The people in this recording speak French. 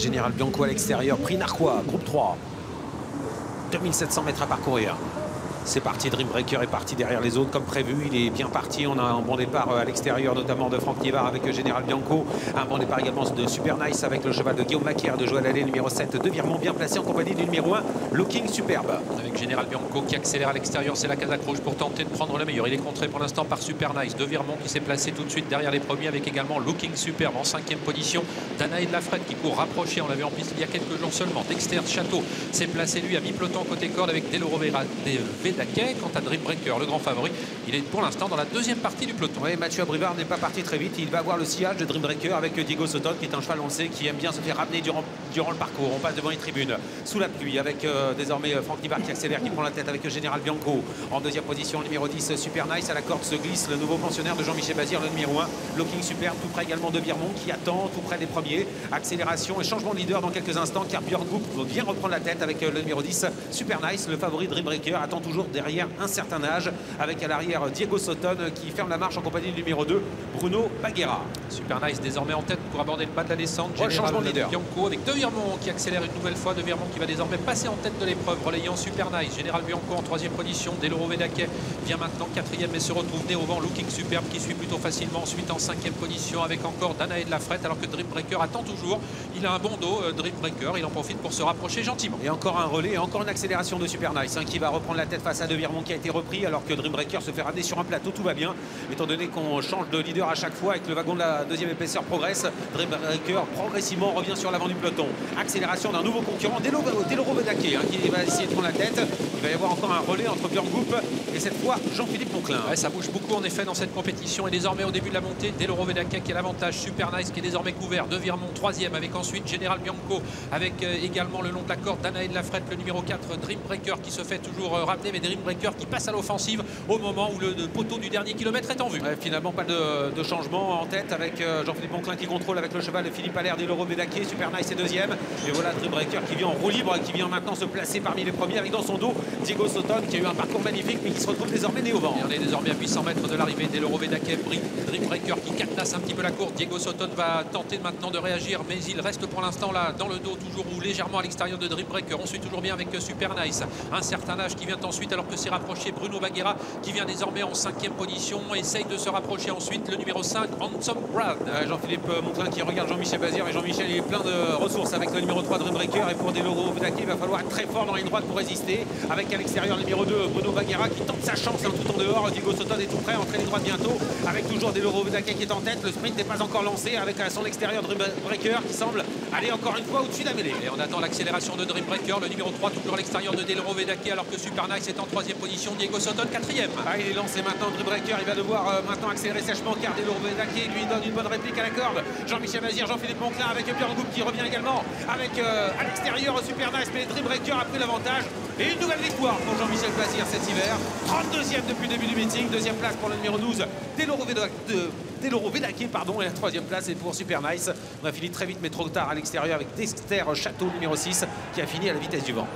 Général Bianco à l'extérieur, prix Narquois, groupe 3. 2700 mètres à parcourir. C'est parti, Dream Breaker est parti derrière les autres comme prévu. Il est bien parti. On a un bon départ à l'extérieur, notamment de Franck Nivard avec Général Bianco. Un bon départ également de Super Nice avec le cheval de Guillaume Macaire, de Joël Allais, numéro 7, de Viremont, bien placé en compagnie du numéro 1, Looking Superbe. Avec Général Bianco qui accélère à l'extérieur, c'est la Casac Rouge pour tenter de prendre le meilleur. Il est contré pour l'instant par Super Nice, de Viremont qui s'est placé tout de suite derrière les premiers avec également Looking Superbe en 5e position. Danae de Lafrette qui court rapproché, on l'avait en piste il y a quelques jours seulement. Dexter Château s'est placé lui à mi-peloton côté corde avec Deloro Vedaquet. Quant à Dream Breaker, le grand favori, il est pour l'instant dans la deuxième partie du peloton. Oui, Mathieu Abrivard n'est pas parti très vite. Il va avoir le sillage de Dream Breaker avec Diego Soton, qui est un cheval, on le sait, qui aime bien se faire ramener durant le parcours. On passe devant les tribunes, sous la pluie, avec désormais Franck Nivard qui accélère, qui prend la tête avec Général Bianco. En deuxième position, le numéro 10, Super Nice. À la corde se glisse le nouveau pensionnaire de Jean-Michel Bazir, le numéro 1, Looking Superbe, tout près également de Viremont, qui attend tout près des premiers. Accélération et changement de leader dans quelques instants, car Björn Goop va bien reprendre la tête avec le numéro 10, Super Nice. Le favori Dream Breaker attend toujours derrière un certain âge, avec à l'arrière Diego Soton qui ferme la marche en compagnie du numéro 2, Bruno Baguera. Super Nice désormais en tête pour aborder le bas de la descente. Changement de leader. Bianco avec De Viremont qui accélère une nouvelle fois. De Viremont qui va désormais passer en tête de l'épreuve, relayant Super Nice. Général Bianco en 3e position. Deloro Vedaquet vient maintenant 4e mais se retrouve né au vent. Looking Superbe qui suit plutôt facilement. Ensuite en 5e position avec encore Danae de Lafrette, alors que Dream Breaker attend toujours. Il a un bon dos, Dream Breaker. Il en profite pour se rapprocher gentiment. Et encore un relais, encore une accélération de Super Nice qui va reprendre la tête face à De Viremont qui a été repris, alors que Dream Breaker se fait ramener sur un plateau. Tout va bien, étant donné qu'on change de leader à chaque fois et que le wagon de la deuxième épaisseur progresse. Dream Breaker progressivement revient sur l'avant du peloton. Accélération d'un nouveau concurrent, Deloro Vedaquet, qui va essayer de prendre la tête. Il va y avoir encore un relais entre Björn Goop et cette fois Jean-Philippe Monclin. Ouais, ça bouge beaucoup en effet dans cette compétition. Et désormais au début de la montée, Deloro Vedaquet qui a l'avantage. Super Nice qui est désormais couvert. De Viremont 3e avec ensuite Général Bianco, avec également le long de la corde Danae de Lafrette, le numéro 4, Dream Breaker qui se fait toujours ramener, mais Dream Breaker qui passe à l'offensive au moment où le poteau du dernier kilomètre est en vue. Ouais, finalement pas de changement en tête avec Jean-Philippe Monclin qui contrôle avec le cheval de Philippe Allaire, Deloro Vedaquet. Super Nice est 2e. Et voilà Dream Breaker qui vient en roue libre, qui vient maintenant se placer parmi les premiers avec dans son dos Diego Soton qui a eu un parcours magnifique mais qui se retrouve désormais né au vent. Et on est désormais à 800 mètres de l'arrivée. Deloro Vedaquet, Dream Breaker qui cadenasse un petit peu la course. Diego Soton va tenter maintenant de réagir, mais il reste pour l'instant là dans le dos, toujours ou légèrement à l'extérieur de Dream Breaker. On suit toujours bien avec Super Nice. Un certain âge qui vient ensuite, alors que s'est rapproché Bruno Baguera qui vient désormais en 5e position. Essaye de se rapprocher ensuite le numéro 5, Handsome Brad. Jean-Philippe Monclin qui regarde Jean-Michel Bazir, et Jean-Michel il est plein de ressources avec le numéro 3 Dream Breaker. Et pour Deloro Vedaquet il va falloir être très fort dans la ligne droite pour résister, avec à l'extérieur le numéro 2 Bruno Baguera qui tente sa chance tout en dehors. Diego Soton est tout prêt, entrée ligne droite bientôt, avec toujours Deloro Vedaquet qui est en tête. Le sprint n'est pas encore lancé, avec à son extérieur Dream Breaker qui semble aller encore une fois au-dessus de la mêlée. Et on attend l'accélération de Dream Breaker, le numéro 3 toujours à l'extérieur de Deloro Vedaquet, alors que Super Nice est en 3e position. Diego Soton 4e. Il est lancé maintenant Dream Breaker, il va devoir maintenant accélérer sèchement, car Deloro Vedaquet lui donne une bonne réplique à la corde. Jean-Michel Bazir, Jean-Philippe Monclin avec Björn Goop qui revient également avec à l'extérieur Super Nice, mais Dream Breaker a pris l'avantage. Et une nouvelle victoire pour Jean-Michel Bazir cet hiver. 32e depuis le début du meeting, 2e place pour le numéro 12 Deloro Vedaquet, et la 3e place est pour Super Nice. On a fini très vite mais trop tard à l'extérieur avec Dexter Château numéro 6 qui a fini à la vitesse du vent.